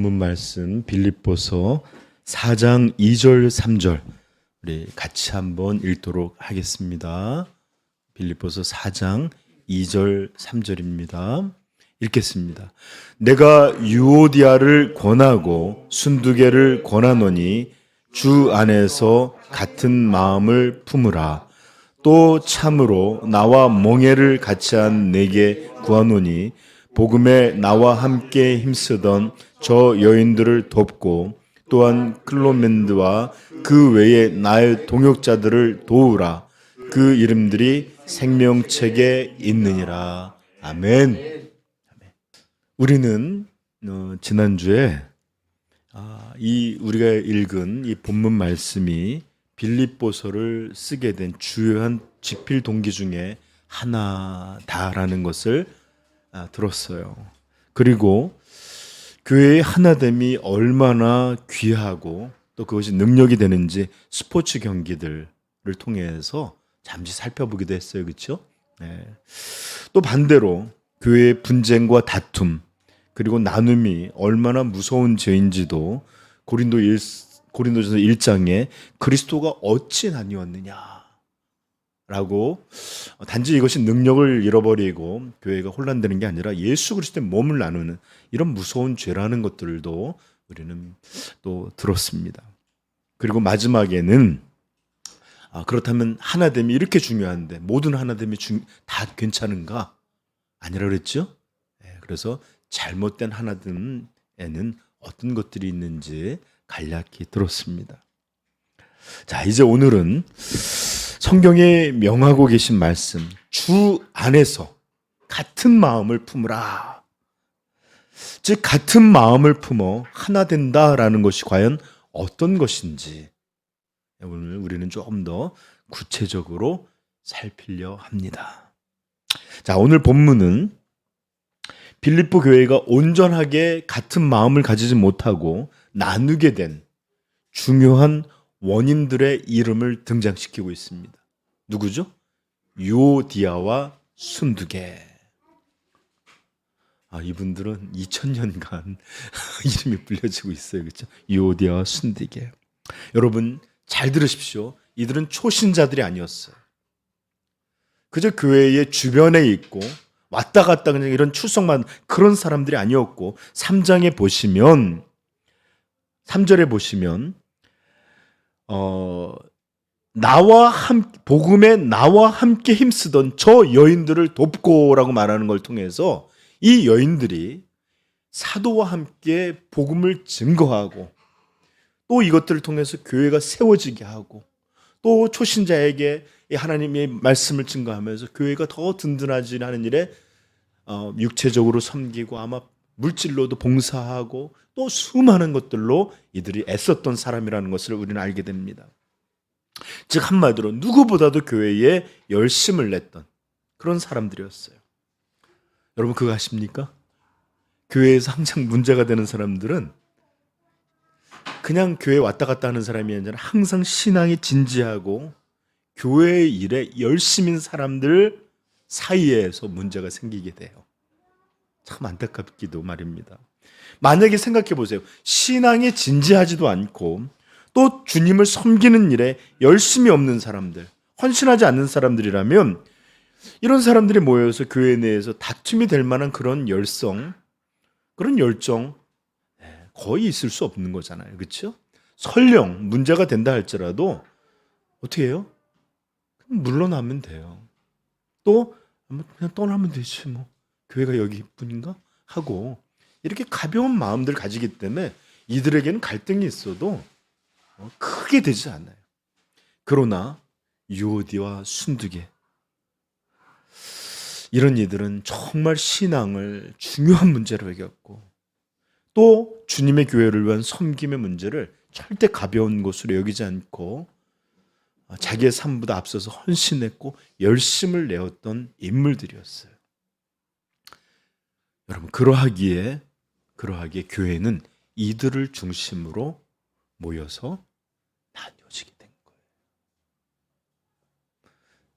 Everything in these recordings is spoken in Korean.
본문 말씀 빌립보서 4장 2절 3절 우리 같이 한번 읽도록 하겠습니다. 빌립보서 4장 2절 3절입니다. 읽겠습니다. 내가 유오디아를 권하고 순두개를 권하노니 주 안에서 같은 마음을 품으라. 또 참으로 나와 멍에를 같이 한 내게 구하노니 복음에 나와 함께 힘쓰던 저 여인들을 돕고 또한 클로멘드와 그 외에 나의 동역자들을 도우라. 그 이름들이 생명책에 있느니라. 아멘. 우리는 지난주에 우리가 읽은 이 본문 말씀이 빌립보서를 쓰게 된 주요한 집필 동기 중에 하나다라는 것을 들었어요. 그리고 교회의 하나됨이 얼마나 귀하고 또 그것이 능력이 되는지 스포츠 경기들을 통해서 잠시 살펴보기도 했어요. 그렇죠? 네. 또 반대로 교회의 분쟁과 다툼 그리고 나눔이 얼마나 무서운 죄인지도 고린도전서 1장에 그리스도가 어찌 나뉘었느냐 라고 단지 이것이 능력을 잃어버리고 교회가 혼란되는 게 아니라 예수 그리스도의 몸을 나누는 이런 무서운 죄라는 것들도 우리는 또 들었습니다. 그리고 마지막에는 그렇다면 하나됨이 이렇게 중요한데 모든 하나됨이 다 괜찮은가? 아니라 그랬죠? 그래서 잘못된 하나됨에는 어떤 것들이 있는지 간략히 들었습니다. 자, 이제 오늘은 성경에 명하고 계신 말씀, 주 안에서 같은 마음을 품으라. 즉 같은 마음을 품어 하나 된다라는 것이 과연 어떤 것인지 오늘 우리는 조금 더 구체적으로 살피려 합니다. 자, 오늘 본문은 빌립보 교회가 온전하게 같은 마음을 가지지 못하고 나누게 된 중요한 원인들의 이름을 등장시키고 있습니다. 누구죠? 유오디아와 순두개. 이분들은 2000년간 이름이 불려지고 있어요. 그렇죠? 유오디아와 순두개. 여러분 잘 들으십시오. 이들은 초신자들이 아니었어요. 그저 교회의 주변에 있고 왔다 갔다 그냥 이런 출석만 그런 사람들이 아니었고 3장에 보시면 3절에 보시면 복음에 나와 함께 힘쓰던 저 여인들을 돕고라고 말하는 걸 통해서 이 여인들이 사도와 함께 복음을 증거하고 또 이것들을 통해서 교회가 세워지게 하고 또 초신자에게 하나님의 말씀을 증거하면서 교회가 더 든든해지는 일에 육체적으로 섬기고 아마 물질로도 봉사하고 또 수많은 것들로 이들이 애썼던 사람이라는 것을 우리는 알게 됩니다. 즉 한마디로 누구보다도 교회에 열심을 냈던 그런 사람들이었어요. 여러분 그거 아십니까? 교회에서 항상 문제가 되는 사람들은 그냥 교회 왔다 갔다 하는 사람이 아니라 항상 신앙이 진지하고 교회의 일에 열심인 사람들 사이에서 문제가 생기게 돼요. 참 안타깝기도 말입니다. 만약에 생각해 보세요. 신앙이 진지하지도 않고 또 주님을 섬기는 일에 열심이 없는 사람들, 헌신하지 않는 사람들이라면 이런 사람들이 모여서 교회 내에서 다툼이 될 만한 그런 열정 거의 있을 수 없는 거잖아요. 그렇죠? 설령 문제가 된다 할지라도 어떻게 해요? 그럼 물러나면 돼요. 또 그냥 떠나면 되지 뭐. 교회가 여기뿐인가? 하고 이렇게 가벼운 마음들 가지기 때문에 이들에게는 갈등이 있어도 크게 되지 않아요. 그러나 유오디와 순두개 이런 이들은 정말 신앙을 중요한 문제로 여겼고 또 주님의 교회를 위한 섬김의 문제를 절대 가벼운 것으로 여기지 않고 자기의 삶보다 앞서서 헌신했고 열심을 내었던 인물들이었어요. 여러분 그러하기에 교회는 이들을 중심으로 모여서 나뉘어지게 된 거예요.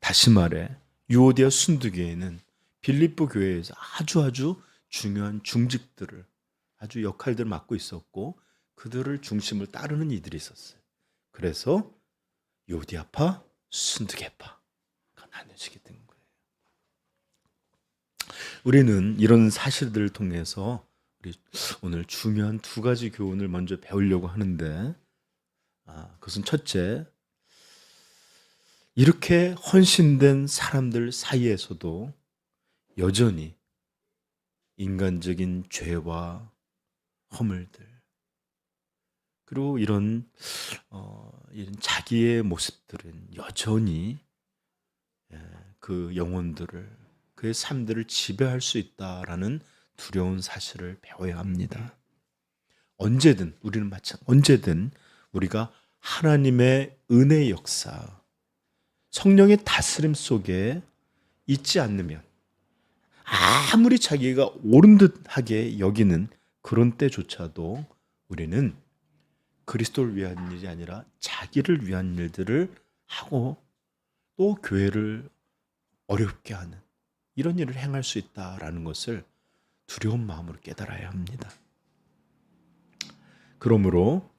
다시 말해 유오디아 순두교회는 빌립보 교회에서 아주 중요한 중직들을 아주 역할들을 맡고 있었고 그들을 중심을 따르는 이들이 있었어요. 그래서 요디아파, 순두개파가 나뉘어지게 된 거예요. 우리는 이런 사실들을 통해서 우리 오늘 중요한 두 가지 교훈을 먼저 배우려고 하는데, 그것은 첫째, 이렇게 헌신된 사람들 사이에서도 여전히 인간적인 죄와 허물들, 그리고 이런 자기의 모습들은 여전히 그 영혼들을, 그의 삶들을 지배할 수 있다라는 두려운 사실을 배워야 합니다. 언제든 언제든 우리가 하나님의 은혜의 역사, 성령의 다스림 속에 있지 않으면, 아무리 자기가 옳은 듯하게 여기는 그런 때조차도 우리는 그리스도를 위한 일이 아니라 자기를 위한 일들을 하고 또 교회를 어렵게 하는 이런 일을 행할 수 있다라는 것을 두려운 마음으로 깨달아야 합니다. 그러므로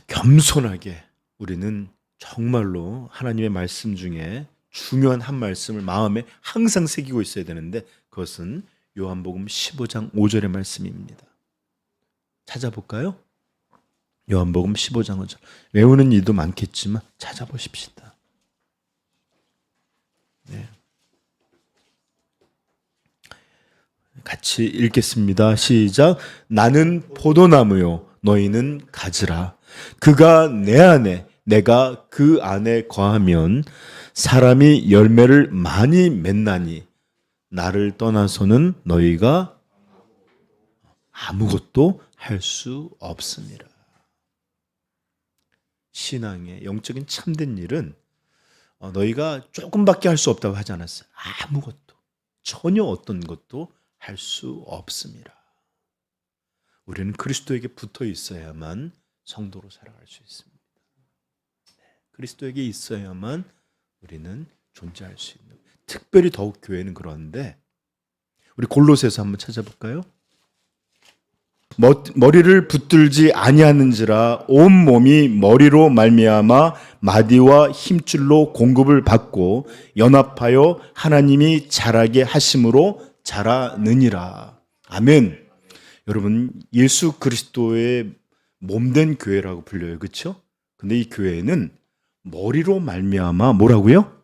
겸손하게 우리는 정말로 하나님의 말씀 중에 중요한 한 말씀을 마음에 항상 새기고 있어야 되는데, 그것은 요한복음 15장 5절의 말씀입니다. 찾아볼까요? 요한복음 15장 5절. 외우는 이도 많겠지만 찾아보십시다. 네. 같이 읽겠습니다. 시작. 나는 포도나무요 너희는 가지라. 그가 내 안에 내가 그 안에 거하면 사람이 열매를 많이 맺나니 나를 떠나서는 너희가 아무것도 할 수 없습니다. 신앙의 영적인 참된 일은 너희가 조금밖에 할 수 없다고 하지 않았어요. 아무것도, 전혀 어떤 것도 할 수 없습니다. 우리는 그리스도에게 붙어 있어야만 성도로 살아갈 수 있습니다. 그리스도에게 있어야만 우리는 존재할 수 있는, 특별히 더욱 교회는 그런데, 우리 골로새서 한번 찾아볼까요? 머리를 붙들지 아니하는지라 온 몸이 머리로 말미암아 마디와 힘줄로 공급을 받고 연합하여 하나님이 자라게 하심으로 자라느니라. 아멘. 여러분, 예수 그리스도의 몸된 교회라고 불려요. 그렇죠? 근데 이 교회는 머리로 말미암아 뭐라고요?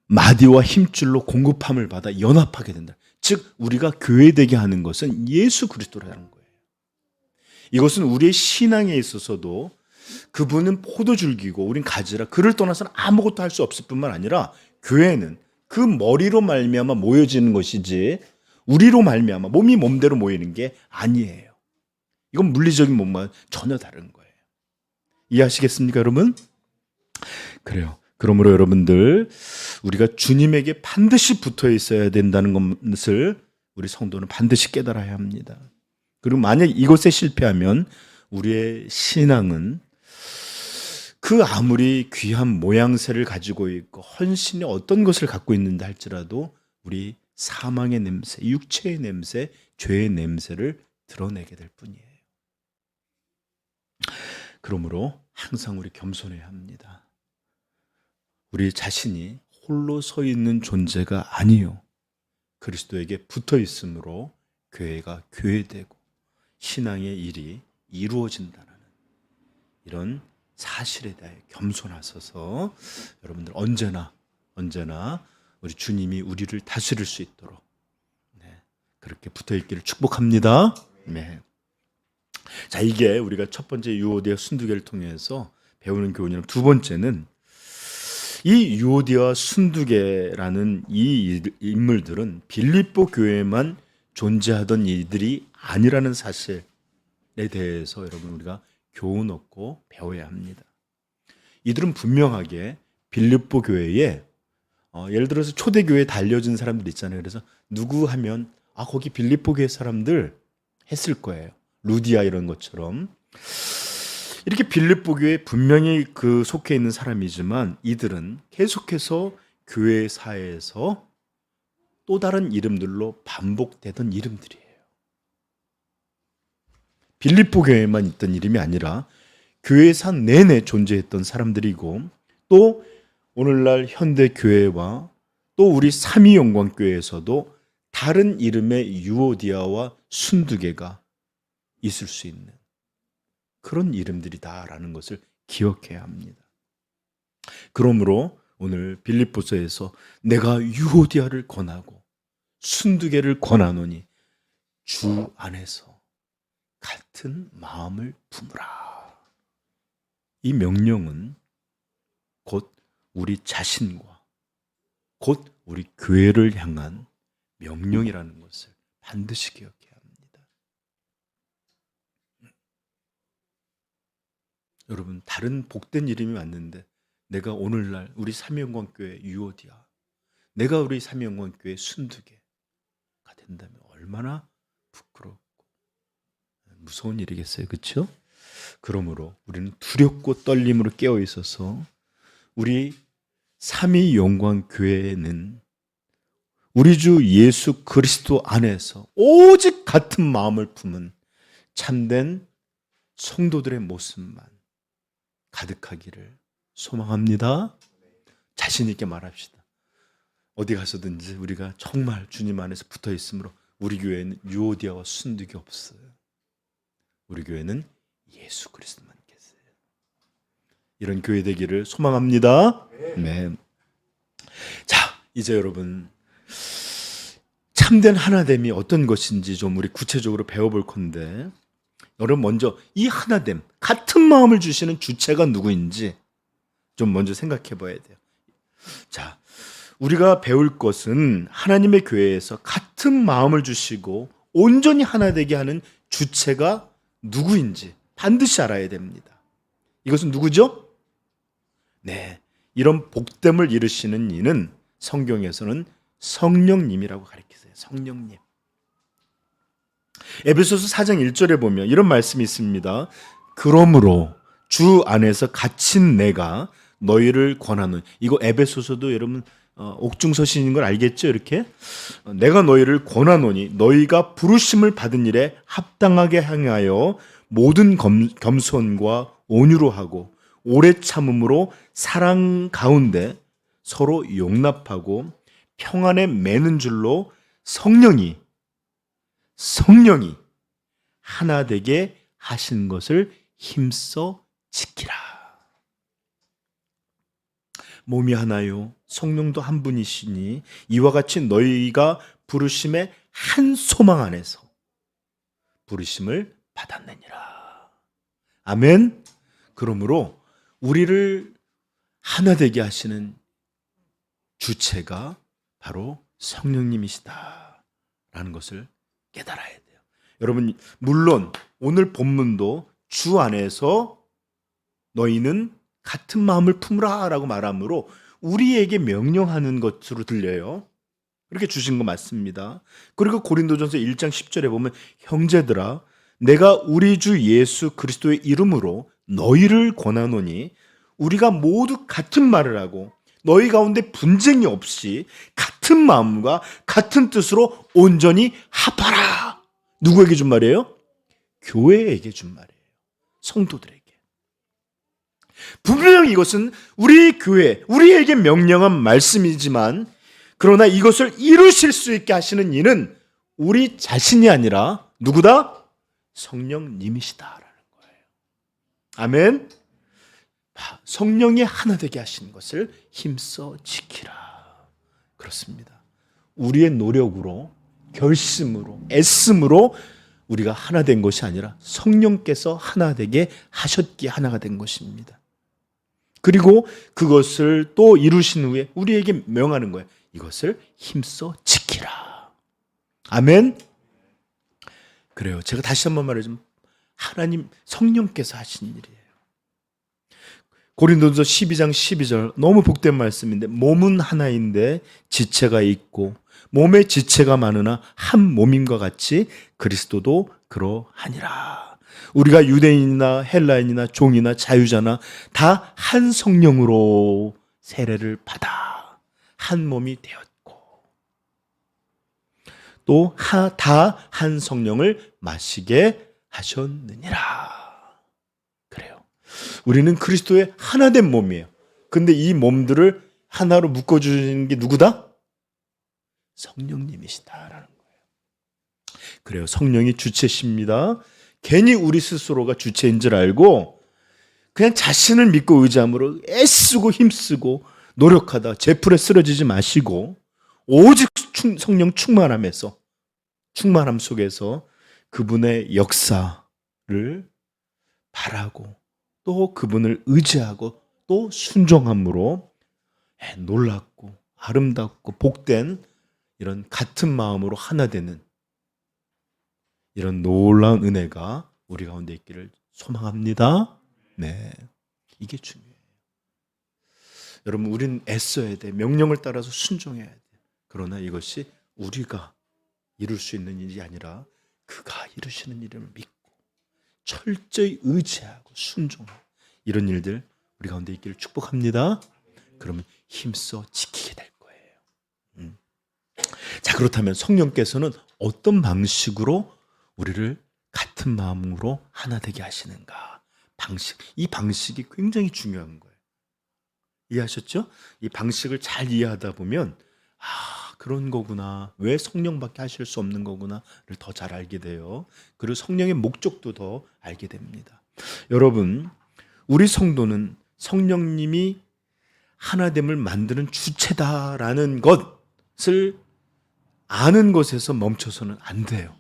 마디와 힘줄로 공급함을 받아 연합하게 된다. 즉 우리가 교회되게 하는 것은 예수 그리스도라는 거예요. 이것은 우리의 신앙에 있어서도 그분은 포도줄기고 우린 가지라, 그를 떠나서는 아무것도 할 수 없을 뿐만 아니라 교회는 그 머리로 말미암아 모여지는 것이지 우리로 말미암아 몸이 몸대로 모이는 게 아니에요. 이건 물리적인 몸과 전혀 다른 거예요. 이해하시겠습니까, 여러분? 그래요. 그러므로 여러분들, 우리가 주님에게 반드시 붙어 있어야 된다는 것을 우리 성도는 반드시 깨달아야 합니다. 그리고 만약 이것에 실패하면 우리의 신앙은 그 아무리 귀한 모양새를 가지고 있고 헌신의 어떤 것을 갖고 있는다 할지라도 우리 사망의 냄새, 육체의 냄새, 죄의 냄새를 드러내게 될 뿐이에요. 그러므로 항상 우리 겸손해야 합니다. 우리 자신이 홀로 서 있는 존재가 아니요, 그리스도에게 붙어 있으므로 교회가 교회되고 신앙의 일이 이루어진다는 이런 사실에 대해 겸손하셔서 여러분들 언제나 우리 주님이 우리를 다스릴 수 있도록 그렇게 붙어 있기를 축복합니다. 네. 자, 이게 우리가 첫 번째 유오디아 순두개를 통해서 배우는 교훈이랑, 두 번째는 이 유오디아 순두개라는 이 인물들은 빌립보 교회만 존재하던 이들이 아니라는 사실에 대해서 여러분 우리가 교훈 얻고 배워야 합니다. 이들은 분명하게 빌립보 교회에 예를 들어서 초대교회에 달려진 사람들 있잖아요. 그래서 누구 하면 거기 빌립보 교회 사람들 했을 거예요. 루디아 이런 것처럼. 이렇게 빌립보 교회에 분명히 그 속해 있는 사람이지만 이들은 계속해서 교회사에서 또 다른 이름들로 반복되던 이름들이에요. 빌립보 교회에만 있던 이름이 아니라 교회 산 내내 존재했던 사람들이고, 또 오늘날 현대 교회와 또 우리 삼위영광교회에서도 다른 이름의 유오디아와 순두개가 있을 수 있는 그런 이름들이다라는 것을 기억해야 합니다. 그러므로 오늘 빌립보서에서 내가 유오디아를 권하고 순두개를 권하노니 주 안에서 같은 마음을 품으라. 이 명령은 곧 우리 자신과 곧 우리 교회를 향한 명령이라는 것을 반드시 기억해야 합니다. 여러분, 다른 복된 이름이 왔는데 내가 오늘날 우리 삼위영광교회 유오디아, 내가 우리 삼위영광교회 순두개가 된다면 얼마나 부끄럽고 무서운 일이겠어요, 그렇죠? 그러므로 우리는 두렵고 떨림으로 깨어 있어서 우리 삼위영광교회는 우리 주 예수 그리스도 안에서 오직 같은 마음을 품은 참된 성도들의 모습만 가득하기를 소망합니다. 자신 있게 말합시다. 어디 가서든지 우리가 정말 주님 안에서 붙어 있으므로 우리 교회는 유오디아와 순두개 없어요. 우리 교회는 예수 그리스도만 계세요. 이런 교회 되기를 소망합니다. 네. 자, 이제 여러분 참된 하나됨이 어떤 것인지 좀 우리 구체적으로 배워볼 건데, 여러분 먼저 이 하나됨, 같은 마음을 주시는 주체가 누구인지 좀 먼저 생각해 봐야 돼요. 자, 우리가 배울 것은 하나님의 교회에서 같은 마음을 주시고 온전히 하나 되게 하는 주체가 누구인지 반드시 알아야 됩니다. 이것은 누구죠? 네, 이런 복됨을 이루시는 이는 성경에서는 성령님이라고 가르치세요. 성령님. 에베소서 4장 1절에 보면 이런 말씀이 있습니다. 그러므로 주 안에서 갇힌 내가 너희를 권하노니. 이거 에베소서도 여러분 옥중서신인 걸 알겠죠? 이렇게 내가 너희를 권하노니 너희가 부르심을 받은 일에 합당하게 행하여 모든 겸손과 온유로 하고 오래 참음으로 사랑 가운데 서로 용납하고 평안에 매는 줄로 성령이 하나 되게 하신 것을 힘써 지키라. 몸이 하나요 성령도 한 분이시니 이와 같이 너희가 부르심의 한 소망 안에서 부르심을 받았느니라. 아멘. 그러므로 우리를 하나 되게 하시는 주체가 바로 성령님이시다라는 것을 깨달아야 돼요. 여러분, 물론 오늘 본문도 주 안에서 너희는 같은 마음을 품으라 라고 말하므로 우리에게 명령하는 것으로 들려요. 그렇게 주신 거 맞습니다. 그리고 고린도전서 1장 10절에 보면 형제들아 내가 우리 주 예수 그리스도의 이름으로 너희를 권하노니 우리가 모두 같은 말을 하고 너희 가운데 분쟁이 없이 같은 마음과 같은 뜻으로 온전히 합하라. 누구에게 준 말이에요? 교회에게 준 말이에요. 성도들에게. 분명히 이것은 우리 교회, 우리에게 명령한 말씀이지만 그러나 이것을 이루실 수 있게 하시는 이는 우리 자신이 아니라 누구다? 성령님이시다라는 거예요. 아멘. 성령이 하나 되게 하신 것을 힘써 지키라. 그렇습니다. 우리의 노력으로, 결심으로, 애씀으로 우리가 하나 된 것이 아니라 성령께서 하나 되게 하셨기에 하나가 된 것입니다. 그리고 그것을 또 이루신 후에 우리에게 명하는 거예요. 이것을 힘써 지키라. 아멘. 그래요. 제가 다시 한번 말해주면 하나님 성령께서 하신 일이에요. 고린도전서 12장 12절 너무 복된 말씀인데 몸은 하나인데 지체가 있고 몸의 지체가 많으나 한 몸임과 같이 그리스도도 그러하니라. 우리가 유대인이나 헬라인이나 종이나 자유자나 다 한 성령으로 세례를 받아 한 몸이 되었고 또 다 한 성령을 마시게 하셨느니라. 그래요. 우리는 그리스도의 하나된 몸이에요. 근데 이 몸들을 하나로 묶어주는 게 누구다? 성령님이시다라는 거예요. 그래요. 성령이 주체십니다. 괜히 우리 스스로가 주체인 줄 알고 그냥 자신을 믿고 의지함으로 애쓰고 힘쓰고 노력하다 제풀에 쓰러지지 마시고 오직 성령 충만함 속에서 그분의 역사를 바라고 또 그분을 의지하고 또 순종함으로 놀랍고 아름답고 복된 이런 같은 마음으로 하나 되는 이런 놀라운 은혜가 우리 가운데 있기를 소망합니다. 네, 이게 중요해요. 여러분, 우리는 애써야 돼. 명령을 따라서 순종해야 돼. 그러나 이것이 우리가 이룰 수 있는 일이 아니라 그가 이루시는 일을 믿고 철저히 의지하고 순종하고 이런 일들 우리 가운데 있기를 축복합니다. 그러면 힘써 지키게 될 거예요. 자, 그렇다면 성령께서는 어떤 방식으로 우리를 같은 마음으로 하나 되게 하시는가? 이 방식이 굉장히 중요한 거예요. 이해하셨죠? 이 방식을 잘 이해하다 보면 그런 거구나. 왜 성령밖에 하실 수 없는 거구나를 더 잘 알게 돼요. 그리고 성령의 목적도 더 알게 됩니다. 여러분, 우리 성도는 성령님이 하나됨을 만드는 주체다라는 것을 아는 것에서 멈춰서는 안 돼요.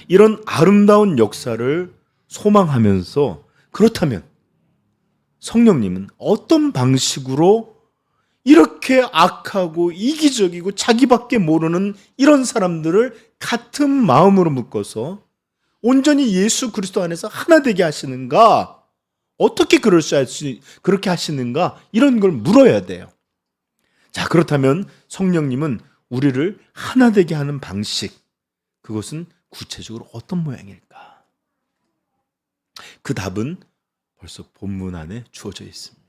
이런 아름다운 역사를 소망하면서 그렇다면 성령님은 어떤 방식으로 이렇게 악하고 이기적이고 자기밖에 모르는 이런 사람들을 같은 마음으로 묶어서 온전히 예수 그리스도 안에서 하나 되게 하시는가? 어떻게 그렇게 하시는가? 이런 걸 물어야 돼요. 자, 그렇다면 성령님은 우리를 하나 되게 하는 방식, 그것은 구체적으로 어떤 모양일까? 그 답은 벌써 본문 안에 주어져 있습니다.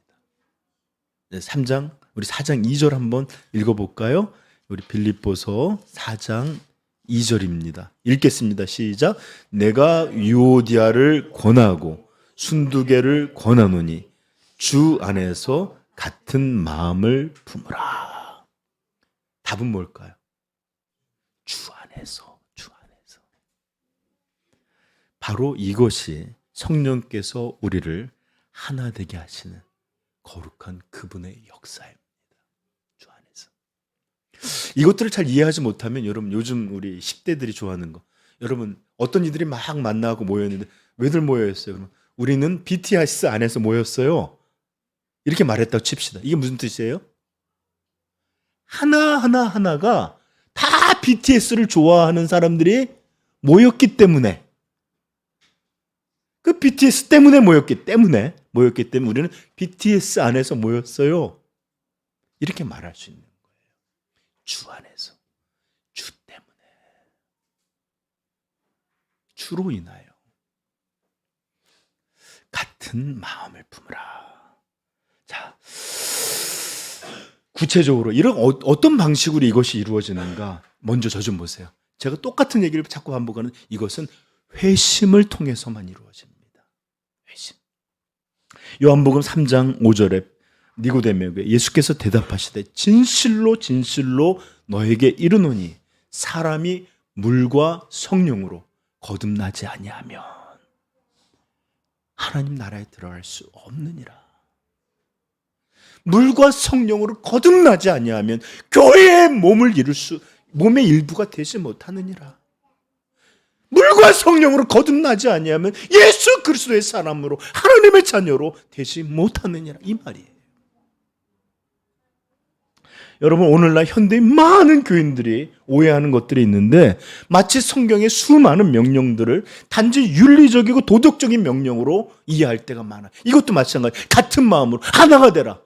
3장, 우리 4장 2절 한번 읽어볼까요? 우리 빌립보서 4장 2절입니다. 읽겠습니다. 시작. 내가 유오디아를 권하고 순두개를 권하노니 주 안에서 같은 마음을 품으라. 답은 뭘까요? 주 안에서. 바로 이것이 성령께서 우리를 하나 되게 하시는 거룩한 그분의 역사입니다. 주 안에서. 이것들을 잘 이해하지 못하면 여러분, 요즘 우리 10대들이 좋아하는 거, 여러분 어떤 이들이 막 만나고 모였는데 왜들 모였어요? 우리는 BTS 안에서 모였어요. 이렇게 말했다고 칩시다. 이게 무슨 뜻이에요? 하나가 다 BTS를 좋아하는 사람들이 모였기 때문에, 그 BTS 때문에 모였기 때문에 우리는 BTS 안에서 모였어요. 이렇게 말할 수 있는 거예요. 주 안에서, 주 때문에, 주로 인하여 같은 마음을 품으라. 자, 구체적으로 이런 어떤 방식으로 이것이 이루어지는가? 먼저 저 좀 보세요. 제가 똑같은 얘기를 자꾸 반복하는, 이것은 회심을 통해서만 이루어집니다. 회심. 요한복음 3장 5절에 니고데모에게 예수께서 대답하시되 진실로 너에게 이르노니 사람이 물과 성령으로 거듭나지 아니하면 하나님 나라에 들어갈 수 없느니라. 물과 성령으로 거듭나지 아니하면 교회의 몸의 일부가 되지 못하느니라. 물과 성령으로 거듭나지 아니하면 예수 그리스도의 사람으로 하나님의 자녀로 되지 못하느니라, 이 말이에요. 여러분, 오늘날 현대의 많은 교인들이 오해하는 것들이 있는데 마치 성경의 수많은 명령들을 단지 윤리적이고 도덕적인 명령으로 이해할 때가 많아요. 이것도 마찬가지. 같은 마음으로 하나가 되라.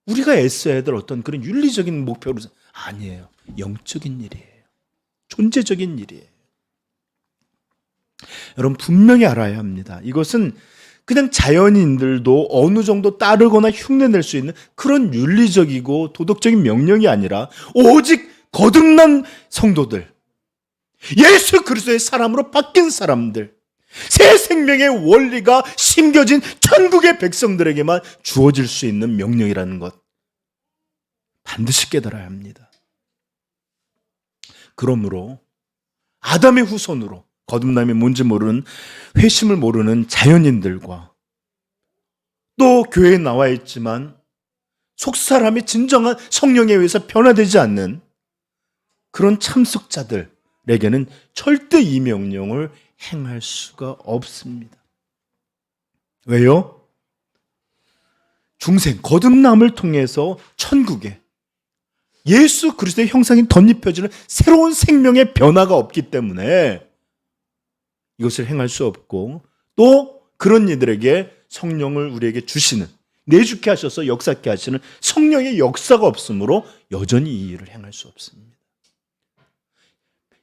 우리가 애써야 될 어떤 그런 윤리적인 목표로 아니에요. 영적인 일이에요. 존재적인 일이에요. 여러분, 분명히 알아야 합니다. 이것은 그냥 자연인들도 어느 정도 따르거나 흉내낼 수 있는 그런 윤리적이고 도덕적인 명령이 아니라 오직 거듭난 성도들, 예수 그리스도의 사람으로 바뀐 사람들, 새 생명의 원리가 심겨진 천국의 백성들에게만 주어질 수 있는 명령이라는 것, 반드시 깨달아야 합니다. 그러므로 아담의 후손으로 거듭남이 뭔지 모르는, 회심을 모르는 자연인들과 또 교회에 나와 있지만 속사람이 진정한 성령에 의해서 변화되지 않는 그런 참석자들에게는 절대 이 명령을 행할 수가 없습니다. 왜요? 중생, 거듭남을 통해서 천국에 예수 그리스도의 형상이 덧입혀지는 새로운 생명의 변화가 없기 때문에 이것을 행할 수 없고, 또 그런 이들에게 성령을 우리에게 주시는, 내주케 하셔서 역사케 하시는 성령의 역사가 없으므로 여전히 이 일을 행할 수 없습니다.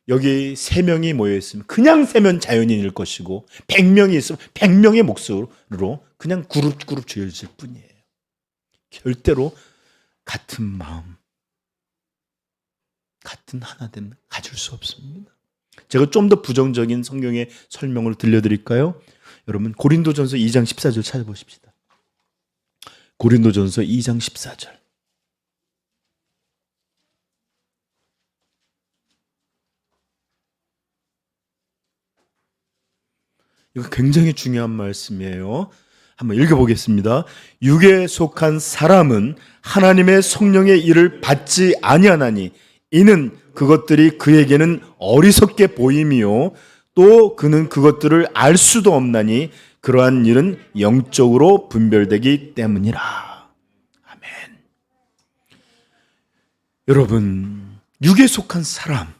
여기 3명이 모여 있으면 그냥 세면 자연인일 것이고, 100명이 있으면 100명의 목소리로 그냥 그룹 조여질 뿐이에요. 절대로 같은 마음, 같은 하나됨을 가질 수 없습니다. 제가 좀 더 부정적인 성경의 설명을 들려드릴까요? 여러분, 고린도전서 2장 14절 찾아보십시다. 고린도전서 2장 14절. 이거 굉장히 중요한 말씀이에요. 한번 읽어보겠습니다. 육에 속한 사람은 하나님의 성령의 일을 받지 아니하나니 이는 그것들이 그에게는 어리석게 보임이요 또 그는 그것들을 알 수도 없나니 그러한 일은 영적으로 분별되기 때문이라. 아멘. 여러분, 육에 속한 사람,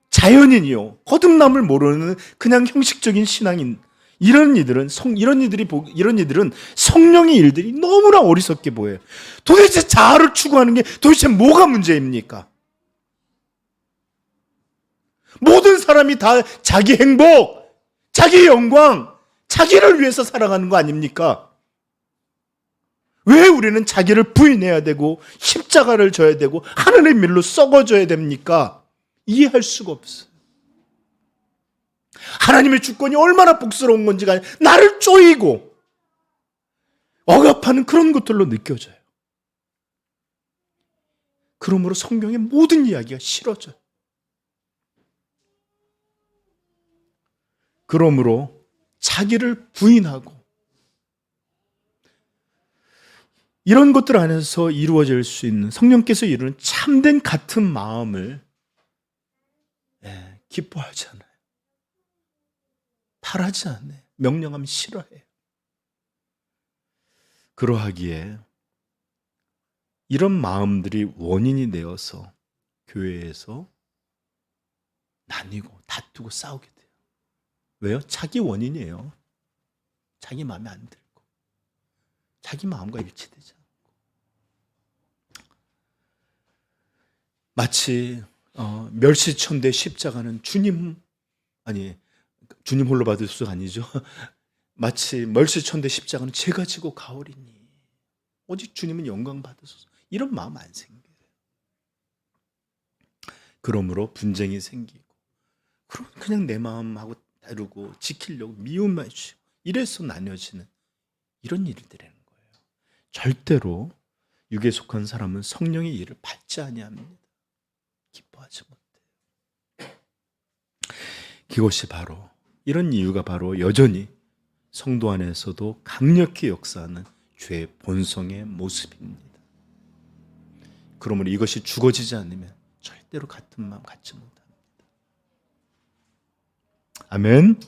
자연인이요, 거듭남을 모르는 그냥 형식적인 신앙인, 이런 이들은 성령의 일들이 너무나 어리석게 보여요. 도대체 자아를 추구하는 게 도대체 뭐가 문제입니까? 모든 사람이 다 자기 행복, 자기 영광, 자기를 위해서 살아가는 거 아닙니까? 왜 우리는 자기를 부인해야 되고 십자가를 져야 되고 하늘의 밀로 썩어져야 됩니까? 이해할 수가 없어요. 하나님의 주권이 얼마나 복스러운 건지가 나를 쪼이고 억압하는 그런 것들로 느껴져요. 그러므로 성경의 모든 이야기가 싫어져요. 그러므로 자기를 부인하고 이런 것들 안에서 이루어질 수 있는, 성령께서 이루는 참된 같은 마음을 기뻐하지 않아요. 바라지 않아요. 명령하면 싫어해요. 그러하기에 이런 마음들이 원인이 되어서 교회에서 나뉘고 다투고 싸우게 돼요. 왜요? 자기 원인이에요. 자기 마음에 안 들고 자기 마음과 일치되지 않고. 마치 멸시천대 십자가는 주님 홀로 받을 수가 아니죠. 마치 멸시천대 십자가는 제가 지고 가오리니 오직 주님은 영광 받으소서, 이런 마음 안 생겨요. 그러므로 분쟁이 생기고, 그럼 그냥 내 마음하고 다르고 지키려고 미움만 주시고 이래서 나뉘어지는 이런 일들이라는 거예요. 절대로 육에 속한 사람은 성령의 일을 받지 아니합니다. 기뻐하지 못해요. 그것이 바로, 이런 이유가 바로 여전히 성도 안에서도 강력히 역사하는 죄의 본성의 모습입니다. 그러므로 이것이 죽어지지 않으면 절대로 같은 마음 갖지 못합니다. 아멘.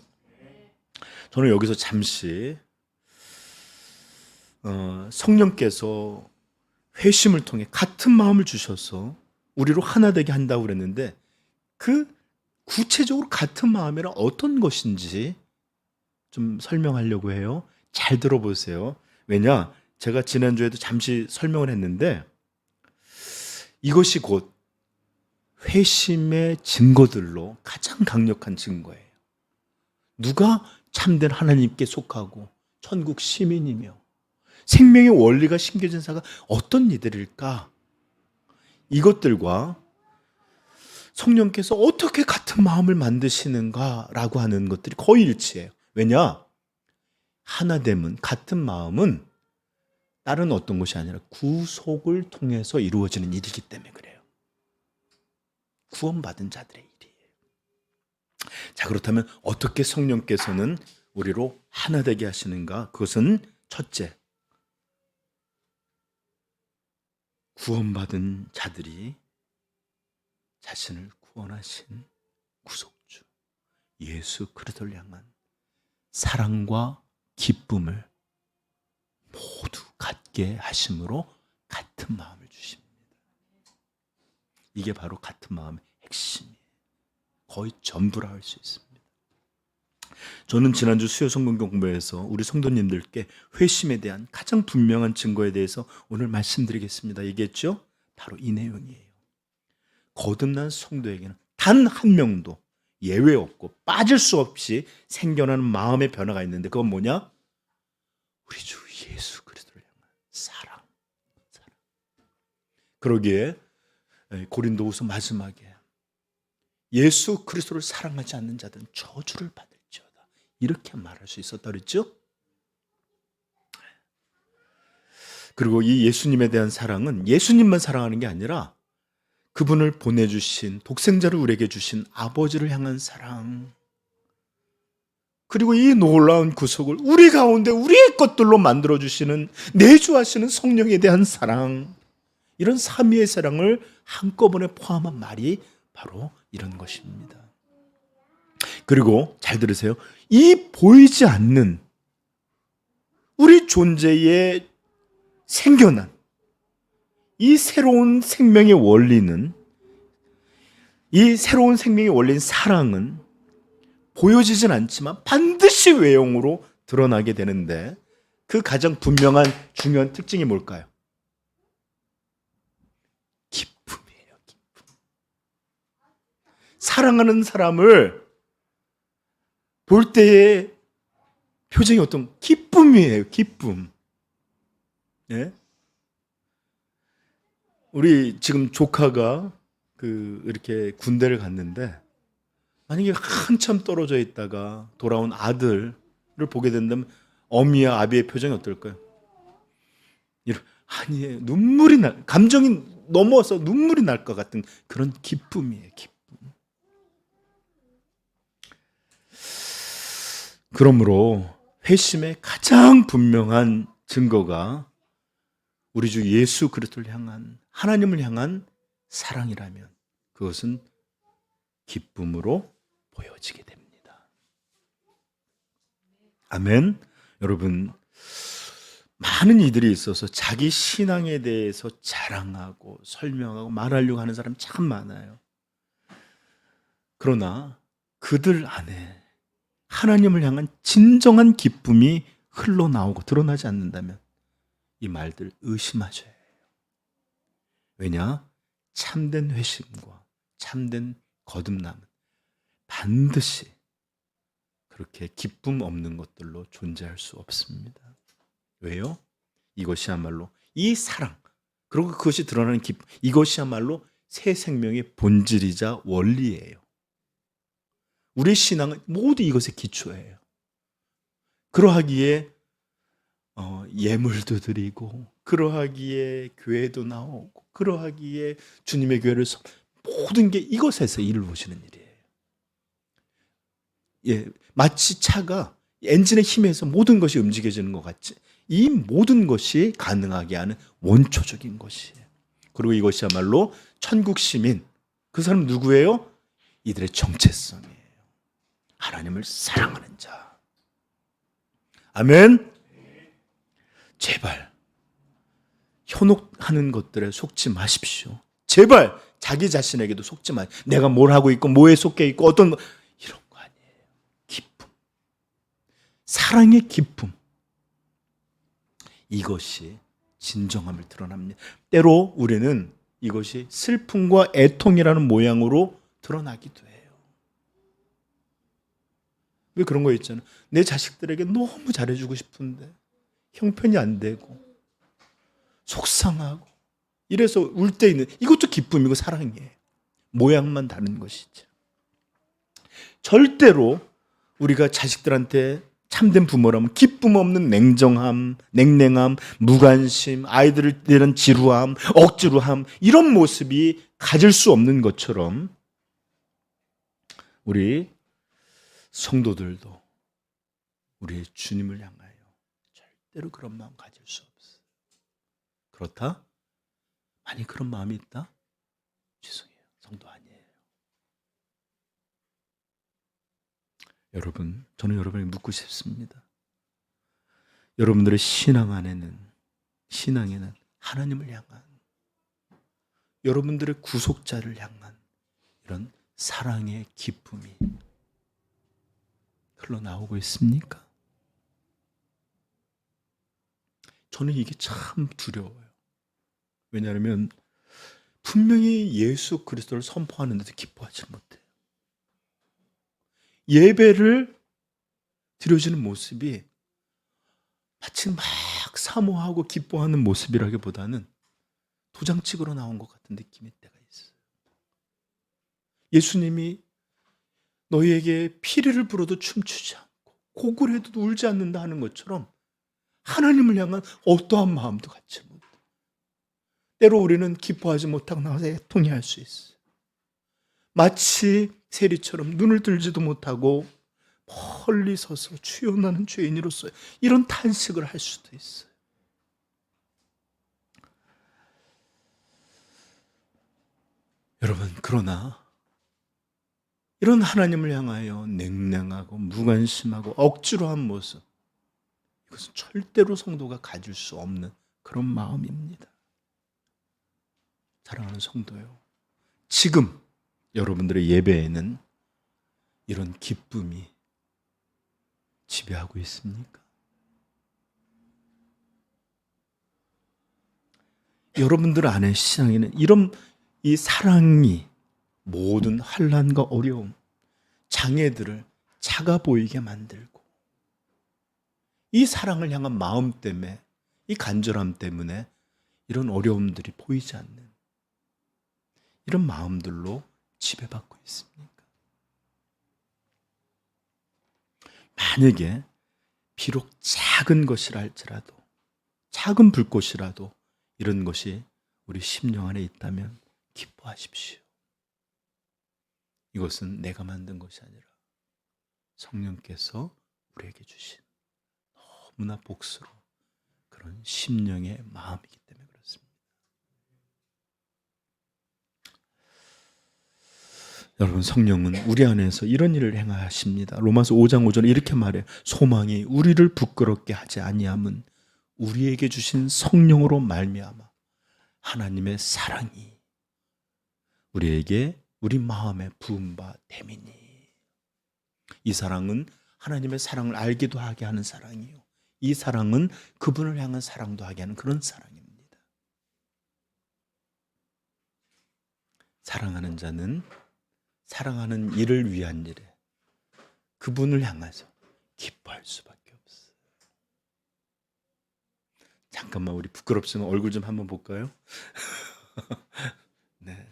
저는 여기서 잠시 성령께서 회심을 통해 같은 마음을 주셔서 우리로 하나 되게 한다고 그랬는데, 그 구체적으로 같은 마음이란 어떤 것인지 좀 설명하려고 해요. 잘 들어보세요. 왜냐? 제가 지난주에도 잠시 설명을 했는데 이것이 곧 회심의 증거들로 가장 강력한 증거예요. 누가 참된 하나님께 속하고 천국 시민이며 생명의 원리가 심겨진 자가 어떤 이들일까? 이것들과 성령께서 어떻게 같은 마음을 만드시는가라고 하는 것들이 거의 일치해요. 왜냐? 하나됨은, 같은 마음은 다른 어떤 것이 아니라 구속을 통해서 이루어지는 일이기 때문에 그래요. 구원받은 자들의 일이에요. 자, 그렇다면 어떻게 성령께서는 우리로 하나 되게 하시는가? 그것은 첫째, 구원받은 자들이 자신을 구원하신 구속주 예수 그리스도를 향한 사랑과 기쁨을 모두 갖게 하심으로 같은 마음을 주십니다. 이게 바로 같은 마음의 핵심이에요. 거의 전부라 할 수 있습니다. 저는 지난주 수요 성경 공부에서 우리 성도님들께 회심에 대한 가장 분명한 증거에 대해서 오늘 말씀드리겠습니다. 얘기했죠? 바로 이 내용이에요. 거듭난 성도에게는 단 한 명도 예외 없고 빠질 수 없이 생겨나는 마음의 변화가 있는데 그건 뭐냐? 우리 주 예수 그리스도를 향한 사랑. 그러기에 고린도후서 마지막에 예수 그리스도를 사랑하지 않는 자들은 저주를 받을지어다, 이렇게 말할 수 있었다 그랬죠? 그리고 이 예수님에 대한 사랑은 예수님만 사랑하는 게 아니라 그분을 보내주신, 독생자를 우리에게 주신 아버지를 향한 사랑, 그리고 이 놀라운 구속을 우리 가운데 우리의 것들로 만들어주시는, 내주하시는 성령에 대한 사랑, 이런 삼위의 사랑을 한꺼번에 포함한 말이 바로 이런 것입니다. 그리고 잘 들으세요. 이 보이지 않는 우리 존재에 생겨난 이 새로운 생명의 원리는, 이 새로운 생명의 원리인 사랑은 보여지진 않지만 반드시 외형으로 드러나게 되는데 그 가장 분명한 중요한 특징이 뭘까요? 기쁨이에요. 기쁨. 사랑하는 사람을 볼 때의 표정이 어떤 기쁨이에요. 기쁨. 예? 우리 지금 조카가 이렇게 군대를 갔는데 만약에 한참 떨어져 있다가 돌아온 아들을 보게 된다면 어미와 아비의 표정이 어떨까요? 아니, 눈물이 감정이 넘어서 눈물이 날 것 같은 그런 기쁨이에요. 기쁨. 그러므로 회심의 가장 분명한 증거가 우리 주 예수 그리스도를 향한, 하나님을 향한 사랑이라면 그것은 기쁨으로 보여지게 됩니다. 아멘. 여러분, 많은 이들이 있어서 자기 신앙에 대해서 자랑하고 설명하고 말하려고 하는 사람 참 많아요. 그러나 그들 안에 하나님을 향한 진정한 기쁨이 흘러나오고 드러나지 않는다면 이 말들 의심하셔야 해요. 왜냐? 참된 회심과 참된 거듭남은 반드시 그렇게 기쁨 없는 것들로 존재할 수 없습니다. 왜요? 이것이야말로 이 사랑, 그리고 그것이 드러나는 기쁨, 이것이야말로 새 생명의 본질이자 원리예요. 우리 신앙은 모두 이것의 기초예요. 그러하기에 예물도 드리고, 그러하기에 교회도 나오고, 그러하기에 주님의 교회를 모든 게 이것에서 이루어지는 일이에요. 예, 마치 차가 엔진의 힘에서 모든 것이 움직여지는 것 같지, 이 모든 것이 가능하게 하는 원초적인 것이에요. 그리고 이것이야말로 천국 시민, 그 사람 누구예요? 이들의 정체성이에요. 하나님을 사랑하는 자. 아멘. 제발 현혹하는 것들에 속지 마십시오. 제발 자기 자신에게도 속지 마십시오. 내가 뭘 하고 있고 뭐에 속해 있고 어떤 이런 거 아니에요. 기쁨, 사랑의 기쁨, 이것이 진정함을 드러납니다. 때로 우리는 이것이 슬픔과 애통이라는 모양으로 드러나기도 해요. 왜 그런 거 있잖아요. 내 자식들에게 너무 잘해주고 싶은데 형편이 안 되고 속상하고 이래서 울 때 있는, 이것도 기쁨이고 사랑이에요. 모양만 다른 것이지. 절대로 우리가 자식들한테 참된 부모라면 기쁨 없는 냉정함, 냉랭함, 무관심, 아이들을 대한 지루함, 억지로함, 이런 모습이 가질 수 없는 것처럼 우리 성도들도 우리의 주님을 향하여 절대로 그런 마음 가질 수 없어. 그렇다? 만약 그런 마음이 있다? 죄송해요. 성도 아니에요. 여러분, 저는 여러분에게 묻고 싶습니다. 여러분들의 신앙에는 하나님을 향한, 여러분들의 구속자를 향한 이런 사랑의 기쁨이 흘러나오고 있습니까? 저는 이게 참 두려워요. 왜냐하면 분명히 예수 그리스도를 선포하는데도 기뻐하지 못해요. 예배를 드려지는 모습이 마치 막 사모하고 기뻐하는 모습이라기보다는 도장 찍으러 나온 것 같은 느낌이 때가 있어요. 예수님이 너희에게 피리를 불어도 춤추지 않고 곡을 해도 울지 않는다 하는 것처럼 하나님을 향한 어떠한 마음도 갖지 못해. 때로 우리는 기뻐하지 못하고 나와서 애통해할 수 있어요. 마치 세리처럼 눈을 들지도 못하고 멀리 서서 주여 나는 죄인으로서 이런 탄식을 할 수도 있어요. 여러분, 그러나 이런 하나님을 향하여 냉랭하고 무관심하고 억지로 한 모습, 이것은 절대로 성도가 가질 수 없는 그런 마음입니다. 사랑하는 성도요, 지금 여러분들의 예배에는 이런 기쁨이 지배하고 있습니까? 여러분들 안에 신앙에는 이런 이 사랑이 모든 환난과 어려움, 장애들을 작아 보이게 만들고, 이 사랑을 향한 마음 때문에, 이 간절함 때문에 이런 어려움들이 보이지 않는 이런 마음들로 지배받고 있습니까? 만약에 비록 작은 것이라 할지라도, 작은 불꽃이라도 이런 것이 우리 심령 안에 있다면 기뻐하십시오. 이것은 내가 만든 것이 아니라 성령께서 우리에게 주신 너무나 복스러운 그런 심령의 마음이기 때문에 그렇습니다. 여러분, 성령은 우리 안에서 이런 일을 행하십니다. 로마서 5장 5절에 이렇게 말해요. 소망이 우리를 부끄럽게 하지 아니함은 우리에게 주신 성령으로 말미암아 하나님의 사랑이 우리에게 우리 마음에 부은 바 됨이니. 이 사랑은 하나님의 사랑을 알기도 하게 하는 사랑이요, 이 사랑은 그분을 향한 사랑도 하게 하는 그런 사랑입니다. 사랑하는 자는 사랑하는 이를 위한 일에 그분을 향해서 기뻐할 수밖에 없어요. 잠깐만, 우리 부끄럽지만 얼굴 좀 한번 볼까요? 네.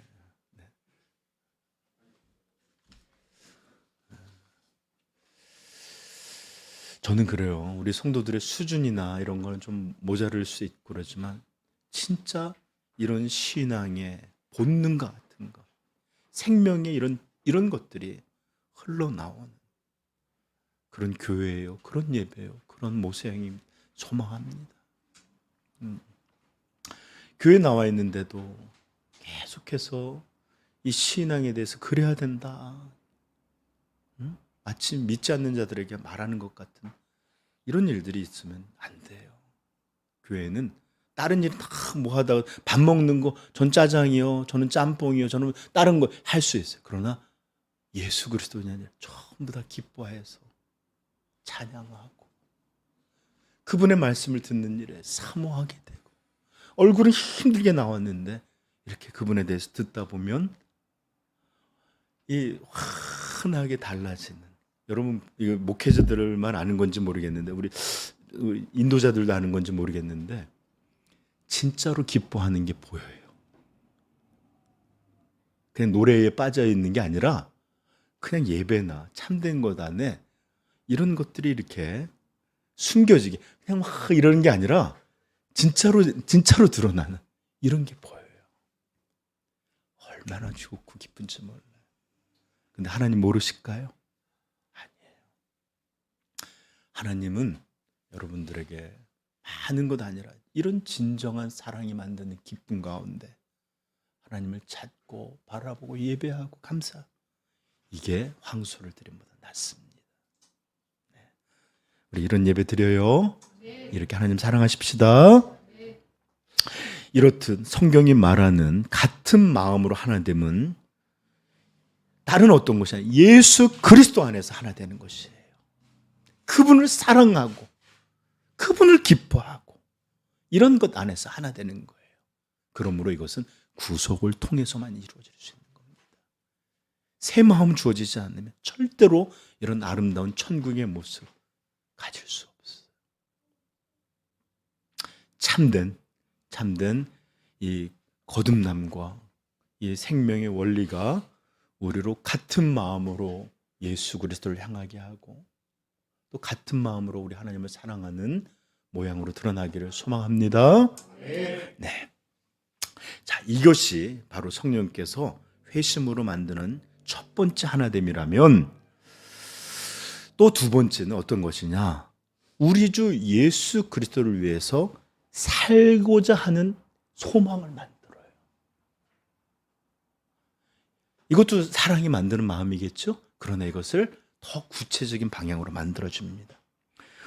저는 그래요. 우리 성도들의 수준이나 이런 거는 좀 모자랄 수 있고 그러지만 진짜 이런 신앙의 본능과 같은 거, 생명의 이런 것들이 흘러나오는 그런 교회예요, 그런 예배예요, 그런 모세양이 소망합니다. 교회 나와 있는데도 계속해서 이 신앙에 대해서 그래야 된다, 마치 믿지 않는 자들에게 말하는 것 같은 이런 일들이 있으면 안 돼요. 교회는 다른 일 다 뭐 하다가 밥 먹는 거, 전 짜장이요, 저는 짬뽕이요, 저는 다른 거 할 수 있어요. 그러나 예수 그리스도냐 아니라 전부 다 기뻐해서 찬양하고 그분의 말씀을 듣는 일에 사모하게 되고, 얼굴은 힘들게 나왔는데 이렇게 그분에 대해서 듣다 보면 이 환하게 달라지는, 여러분 이거 목회자들만 아는 건지 모르겠는데 우리 인도자들도 아는 건지 모르겠는데 진짜로 기뻐하는 게 보여요. 그냥 노래에 빠져 있는 게 아니라 그냥 예배나 참된 것 안에 이런 것들이 이렇게 숨겨지게 그냥 막 이러는 게 아니라 진짜로 드러나는 이런 게 보여요. 얼마나 좋고 기쁜지 몰라요. 근데 하나님 모르실까요? 아니에요. 하나님은 여러분들에게 많은 것 아니라 이런 진정한 사랑이 만드는 기쁨 가운데 하나님을 찾고 바라보고 예배하고 감사, 이게 황소를 드림보다 낫습니다. 네. 우리 이런 예배 드려요. 이렇게 하나님 사랑하십시다. 이렇듯 성경이 말하는 같은 마음으로 하나 됨은 다른 어떤 것이 아니라 예수 그리스도 안에서 하나 되는 것이에요. 그분을 사랑하고 그분을 기뻐하고 이런 것 안에서 하나 되는 거예요. 그러므로 이것은 구속을 통해서만 이루어질 수 있는 겁니다. 새 마음 주어지지 않으면 절대로 이런 아름다운 천국의 모습 가질 수 없어요. 참된 이 거듭남과 이 생명의 원리가 우리로 같은 마음으로 예수 그리스도를 향하게 하고 또 같은 마음으로 우리 하나님을 사랑하는 모양으로 드러나기를 소망합니다. 네. 자, 이것이 바로 성령께서 회심으로 만드는 첫 번째 하나됨이라면 또 두 번째는 어떤 것이냐? 우리 주 예수 그리스도를 위해서 살고자 하는 소망을 만들어요. 이것도 사랑이 만드는 마음이겠죠? 그러나 이것을 더 구체적인 방향으로 만들어줍니다.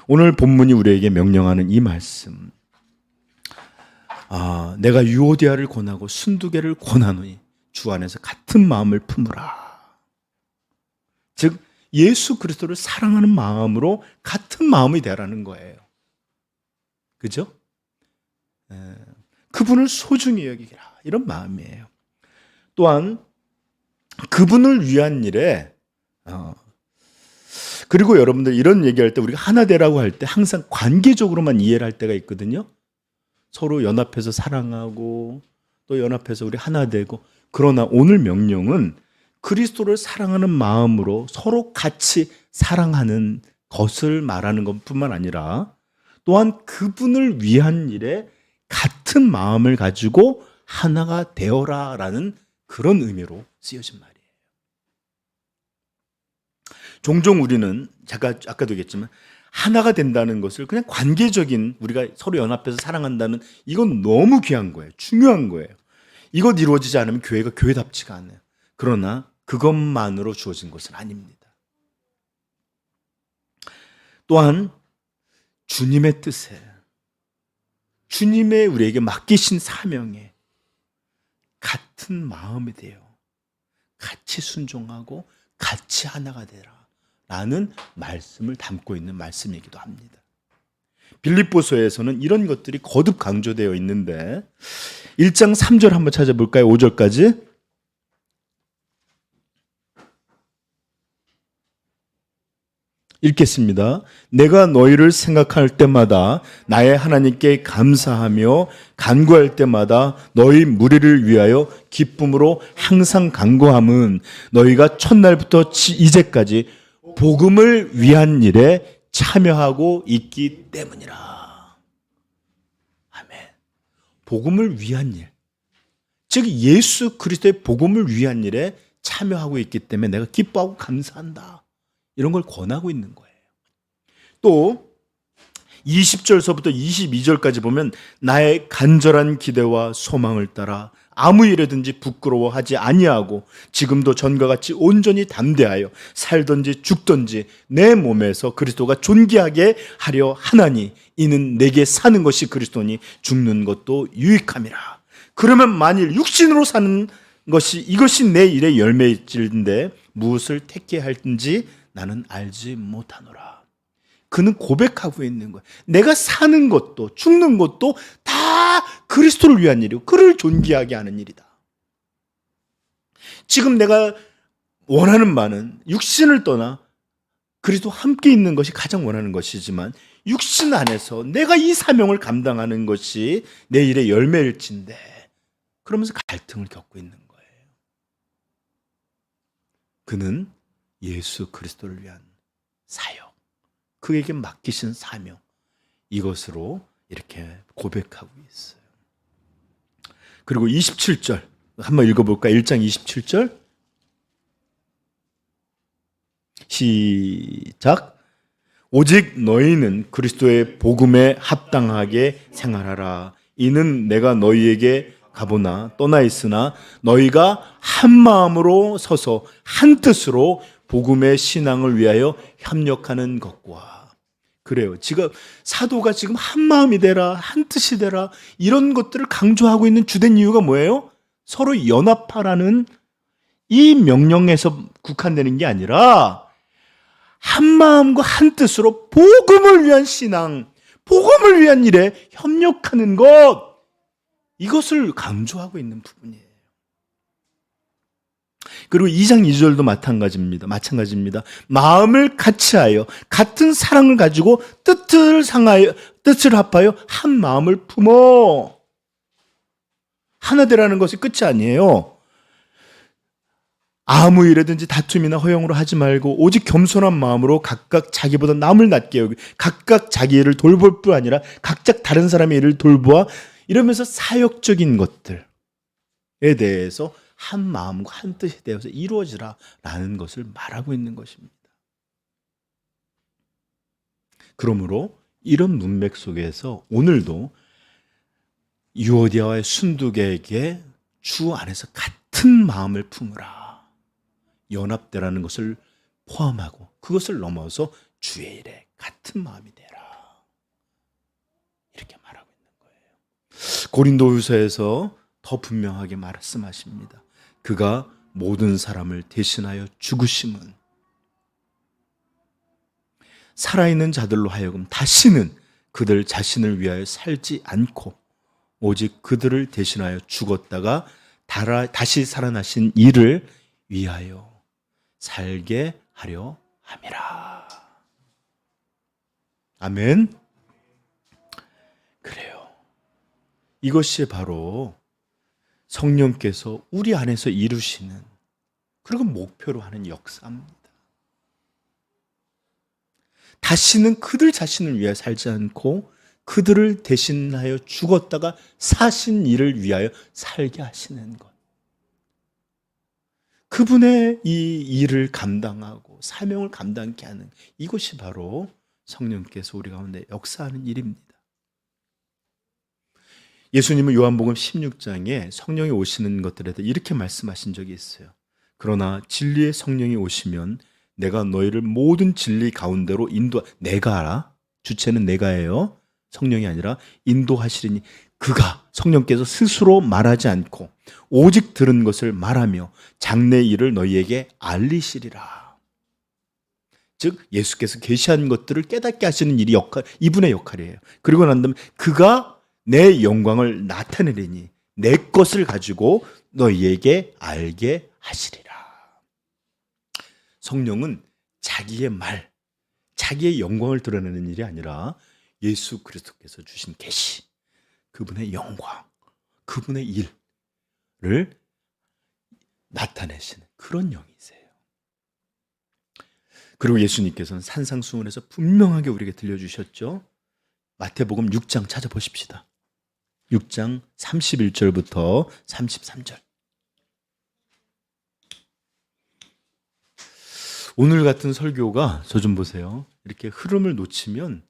오늘 본문이 우리에게 명령하는 이 말씀, 내가 유오디아를 권하고 순두개를 권하노니 주 안에서 같은 마음을 품으라. 즉 예수 그리스도를 사랑하는 마음으로 같은 마음이 되라는 거예요. 그죠? 그분을 소중히 여기라, 이런 마음이에요. 또한 그분을 위한 일에 그리고 여러분들 이런 얘기할 때 우리가 하나 되라고 할 때 항상 관계적으로만 이해를 할 때가 있거든요. 서로 연합해서 사랑하고 또 연합해서 우리 하나 되고, 그러나 오늘 명령은 그리스도를 사랑하는 마음으로 서로 같이 사랑하는 것을 말하는 것뿐만 아니라 또한 그분을 위한 일에 같은 마음을 가지고 하나가 되어라라는 그런 의미로 쓰여진 말이에요. 종종 우리는 아까도 얘기했지만 하나가 된다는 것을 그냥 관계적인, 우리가 서로 연합해서 사랑한다는, 이건 너무 귀한 거예요. 중요한 거예요. 이것 이루어지지 않으면 교회가 교회답지가 않아요. 그러나 그것만으로 주어진 것은 아닙니다. 또한 주님의 뜻에, 주님의 우리에게 맡기신 사명에 같은 마음이 되어 같이 순종하고 같이 하나가 되라 라는 말씀을 담고 있는 말씀이기도 합니다. 빌립보서에서는 이런 것들이 거듭 강조되어 있는데 1장 3절 한번 찾아볼까요? 5절까지. 읽겠습니다. 내가 너희를 생각할 때마다 나의 하나님께 감사하며 간구할 때마다 너희 무리를 위하여 기쁨으로 항상 간구함은 너희가 첫날부터 이제까지 복음을 위한 일에 참여하고 있기 때문이라. 아멘. 복음을 위한 일, 즉 예수 그리스도의 복음을 위한 일에 참여하고 있기 때문에 내가 기뻐하고 감사한다, 이런 걸 권하고 있는 거예요. 또 20절서부터 22절까지 보면 나의 간절한 기대와 소망을 따라 아무 일에든지 부끄러워하지 아니하고 지금도 전과 같이 온전히 담대하여 살든지 죽든지 내 몸에서 그리스도가 존귀하게 하려 하나니 이는 내게 사는 것이 그리스도니 죽는 것도 유익함이라. 그러면 만일 육신으로 사는 것이 이것이 내 일의 열매일진데 무엇을 택해야 할지 나는 알지 못하노라. 그는 고백하고 있는 거예요. 내가 사는 것도 죽는 것도 다 그리스도를 위한 일이고 그를 존귀하게 하는 일이다. 지금 내가 원하는 바는 육신을 떠나 그리스도 함께 있는 것이 가장 원하는 것이지만 육신 안에서 내가 이 사명을 감당하는 것이 내 일의 열매일진데, 그러면서 갈등을 겪고 있는 거예요. 그는 예수 그리스도를 위한 사역, 그에게 맡기신 사명, 이것으로 이렇게 고백하고 있어요. 그리고 27절 한번 읽어볼까? 1장 27절 시작. 오직 너희는 그리스도의 복음에 합당하게 생활하라. 이는 내가 너희에게 가보나 떠나 있으나 너희가 한 마음으로 서서 한 뜻으로 복음의 신앙을 위하여 협력하는 것과. 그래요. 지금 사도가 지금 한 마음이 되라, 한 뜻이 되라, 이런 것들을 강조하고 있는 주된 이유가 뭐예요? 서로 연합하라는 이 명령에서 국한되는 게 아니라 한 마음과 한 뜻으로 복음을 위한 신앙, 복음을 위한 일에 협력하는 것, 이것을 강조하고 있는 부분이에요. 그리고 2장 2절도 마찬가지입니다. 마음을 같이하여 같은 사랑을 가지고 뜻을 합하여 한 마음을 품어. 하나 되라는 것이 끝이 아니에요. 아무 일에든지 다툼이나 허용으로 하지 말고 오직 겸손한 마음으로 각각 자기보다 남을 낮게 여기고 각각 자기 일을 돌볼 뿐 아니라 각각 다른 사람의 일을 돌보아, 이러면서 사역적인 것들에 대해서 한 마음과 한 뜻이 되어서 이루어지라라는 것을 말하고 있는 것입니다. 그러므로 이런 문맥 속에서 오늘도 유오디아와의 순두계에게 주 안에서 같은 마음을 품으라, 연합되라는 것을 포함하고 그것을 넘어서 주의 일에 같은 마음이 되라, 이렇게 말하고 있는 거예요. 고린도후서에서 더 분명하게 말씀하십니다. 그가 모든 사람을 대신하여 죽으심은 살아있는 자들로 하여금 다시는 그들 자신을 위하여 살지 않고 오직 그들을 대신하여 죽었다가 다시 살아나신 이를 위하여 살게 하려 함이라. 아멘. 그래요. 이것이 바로 성령께서 우리 안에서 이루시는, 그리고 목표로 하는 역사입니다. 다시는 그들 자신을 위하여 살지 않고 그들을 대신하여 죽었다가 사신 이를 위하여 살게 하시는 것. 그분의 이 일을 감당하고 사명을 감당케 하는, 이것이 바로 성령께서 우리 가운데 역사하는 일입니다. 예수님은 요한복음 16장에 성령이 오시는 것들에 대해 이렇게 말씀하신 적이 있어요. 그러나 진리의 성령이 오시면 내가 너희를 모든 진리 가운데로 내가, 주체는 내가예요. 성령이 아니라 인도하시리니, 그가, 성령께서 스스로 말하지 않고 오직 들은 것을 말하며 장래 일을 너희에게 알리시리라. 즉 예수께서 계시한 것들을 깨닫게 하시는 일이 이분의 역할이에요. 그리고 난 다음에 그가 내 영광을 나타내리니 내 것을 가지고 너희에게 알게 하시리라. 성령은 자기의 말, 자기의 영광을 드러내는 일이 아니라 예수 그리스도께서 주신 계시, 그분의 영광, 그분의 일을 나타내시는 그런 영이세요. 그리고 예수님께서는 산상수훈에서 분명하게 우리에게 들려주셨죠. 마태복음 6장 찾아보십시다. 6장 31절부터 33절. 오늘 같은 설교가, 저 좀 보세요. 이렇게 흐름을 놓치면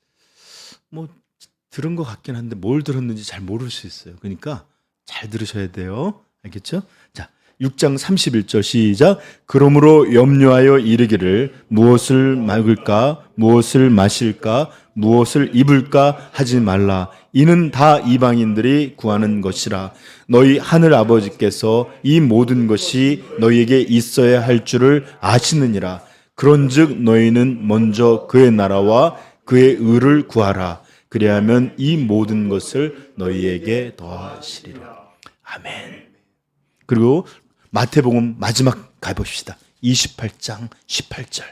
들은 것 같긴 한데 뭘 들었는지 잘 모를 수 있어요. 그러니까 잘 들으셔야 돼요. 알겠죠? 자, 6장 31절 시작. 그러므로 염려하여 이르기를 무엇을 먹을까, 무엇을 마실까, 무엇을 입을까 하지 말라. 이는 다 이방인들이 구하는 것이라. 너희 하늘 아버지께서 이 모든 것이 너희에게 있어야 할 줄을 아시느니라. 그런즉 너희는 먼저 그의 나라와 그의 의를 구하라. 그리하면 이 모든 것을 너희에게 더하시리라. 아멘. 그리고 마태복음 마지막 가봅시다. 28장 18절.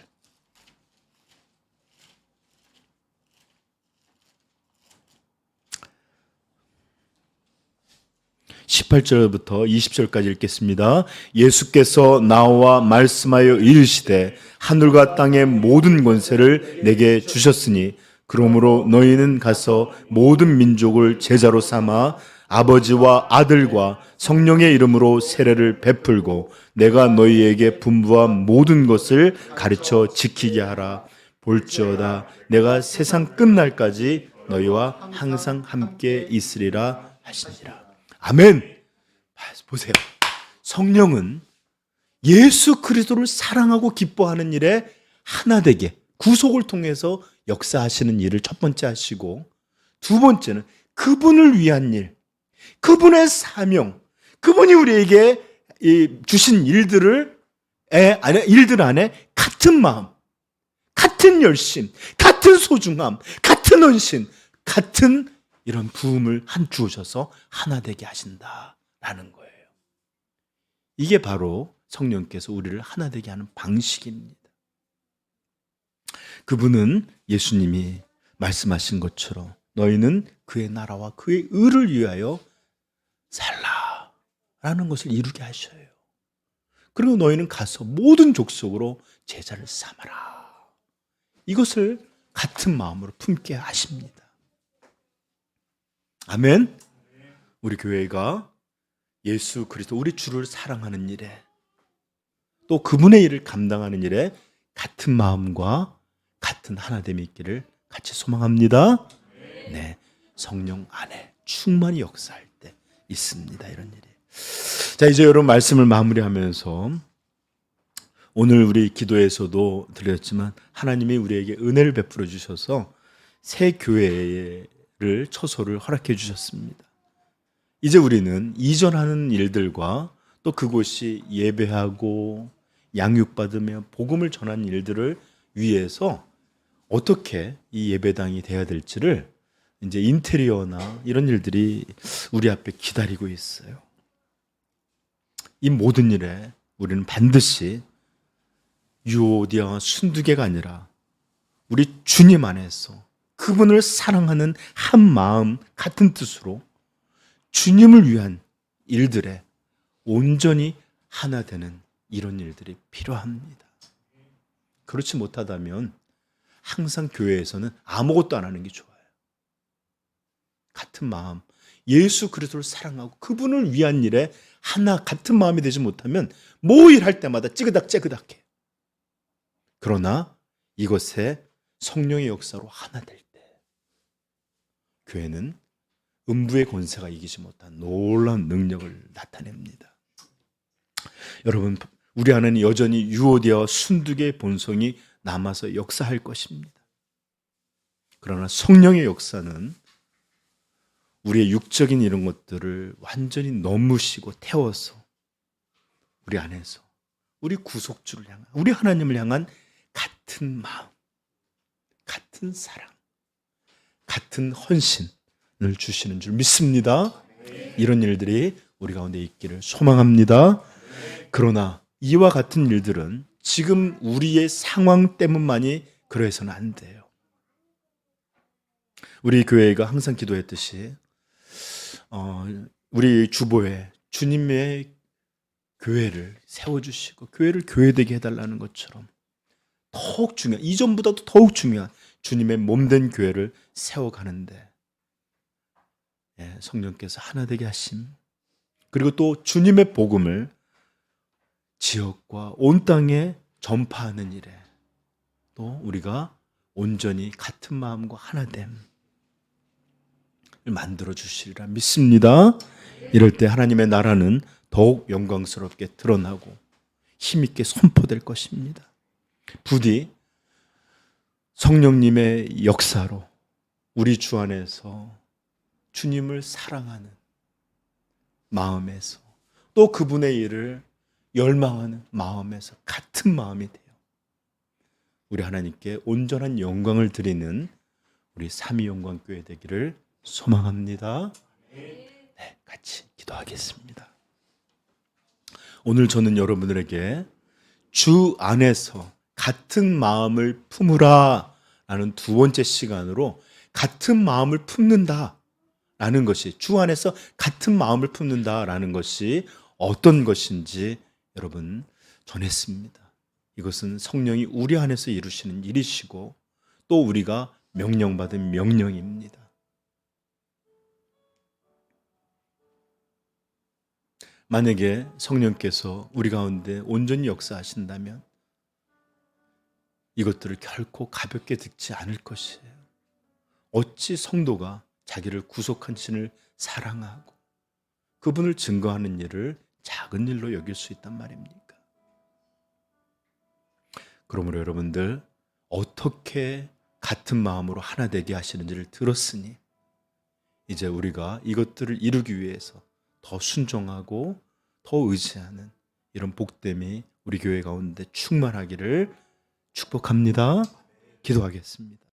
1 18절부터 20절까지 읽겠습니다. 예수께서 나와 말씀하여 이르시되 하늘과 땅의 모든 권세를 내게 주셨으니 그러므로 너희는 가서 모든 민족을 제자로 삼아 아버지와 아들과 성령의 이름으로 세례를 베풀고 내가 너희에게 분부한 모든 것을 가르쳐 지키게 하라. 볼지어다 내가 세상 끝날까지 너희와 항상 함께 있으리라 하시니라. 아멘. 보세요. 성령은 예수 그리스도를 사랑하고 기뻐하는 일에 하나 되게 구속을 통해서 역사하시는 일을 첫 번째 하시고, 두 번째는 그분을 위한 일, 그분의 사명, 그분이 우리에게 주신 일들 안에 같은 마음, 같은 열심, 같은 소중함, 같은 헌신, 같은 이런 부음을 주셔서 하나 되게 하신다라는 거예요. 이게 바로 성령께서 우리를 하나 되게 하는 방식입니다. 그분은 예수님이 말씀하신 것처럼 너희는 그의 나라와 그의 의를 위하여 살라라는 것을 이루게 하셔요. 그리고 너희는 가서 모든 족속으로 제자를 삼아라. 이것을 같은 마음으로 품게 하십니다. 아멘. 우리 교회가 예수 그리스도 우리 주를 사랑하는 일에, 또 그분의 일을 감당하는 일에 같은 마음과 같은 하나됨이 있기를 같이 소망합니다. 네, 성령 안에 충만히 역사할 때 있습니다. 이런 일이. 자, 이제 여러분 말씀을 마무리하면서 오늘 우리 기도에서도 드렸지만 하나님이 우리에게 은혜를 베풀어 주셔서 새 교회를 처소를 허락해 주셨습니다. 이제 우리는 이전하는 일들과 또 그곳이 예배하고 양육받으며 복음을 전하는 일들을 위해서 어떻게 이 예배당이 돼야 될지를 이제 인테리어나 이런 일들이 우리 앞에 기다리고 있어요. 이 모든 일에 우리는 반드시 유오디아와 순두개가 아니라 우리 주님 안에서 그분을 사랑하는 한 마음 같은 뜻으로 주님을 위한 일들에 온전히 하나 되는 이런 일들이 필요합니다. 그렇지 못하다면 항상 교회에서는 아무것도 안 하는 게 좋아요. 같은 마음, 예수 그리스도를 사랑하고 그분을 위한 일에 하나 같은 마음이 되지 못하면 뭐 일할 때마다 찌그닥찌그닥해. 그러나 이것에 성령의 역사로 하나 될 때 교회는 음부의 권세가 이기지 못한 놀라운 능력을 나타냅니다. 여러분, 우리 안에는 여전히 유오디아와 순두개의 본성이 남아서 역사할 것입니다. 그러나 성령의 역사는 우리의 육적인 이런 것들을 완전히 넘으시고 태워서 우리 안에서 우리 구속주를 향한, 우리 하나님을 향한 같은 마음, 같은 사랑, 같은 헌신을 주시는 줄 믿습니다. 이런 일들이 우리 가운데 있기를 소망합니다. 그러나 이와 같은 일들은 지금 우리의 상황 때문만이 그러해서는 안 돼요. 우리 교회가 항상 기도했듯이 우리 주보에 주님의 교회를 세워주시고 교회를 교회되게 해달라는 것처럼 더욱 중요한, 이전보다도 더욱 중요한 주님의 몸된 교회를 세워가는데 성령께서 하나 되게 하심, 그리고 또 주님의 복음을 지역과 온 땅에 전파하는 일에 또 우리가 온전히 같은 마음과 하나됨을 만들어 주시리라 믿습니다. 이럴 때 하나님의 나라는 더욱 영광스럽게 드러나고 힘있게 선포될 것입니다. 부디 성령님의 역사로 우리 주 안에서 주님을 사랑하는 마음에서 또 그분의 일을 열망하는 마음에서 같은 마음이 돼요. 우리 하나님께 온전한 영광을 드리는 우리 삼위영광교회 되기를 소망합니다. 네, 같이 기도하겠습니다. 오늘 저는 여러분들에게 주 안에서 같은 마음을 품으라 라는 두 번째 시간으로 같은 마음을 품는다 라는 것이, 주 안에서 같은 마음을 품는다라는 것이 어떤 것인지 여러분 전했습니다. 이것은 성령이 우리 안에서 이루시는 일이시고 또 우리가 명령받은 명령입니다. 만약에 성령께서 우리 가운데 온전히 역사하신다면 이것들을 결코 가볍게 듣지 않을 것이에요. 어찌 성도가 자기를 구속한 신을 사랑하고 그분을 증거하는 일을 작은 일로 여길 수 있단 말입니까? 그러므로 여러분들 어떻게 같은 마음으로 하나 되게 하시는지를 들었으니 이제 우리가 이것들을 이루기 위해서 더 순종하고 더 의지하는 이런 복됨이 우리 교회 가운데 충만하기를 축복합니다. 기도하겠습니다.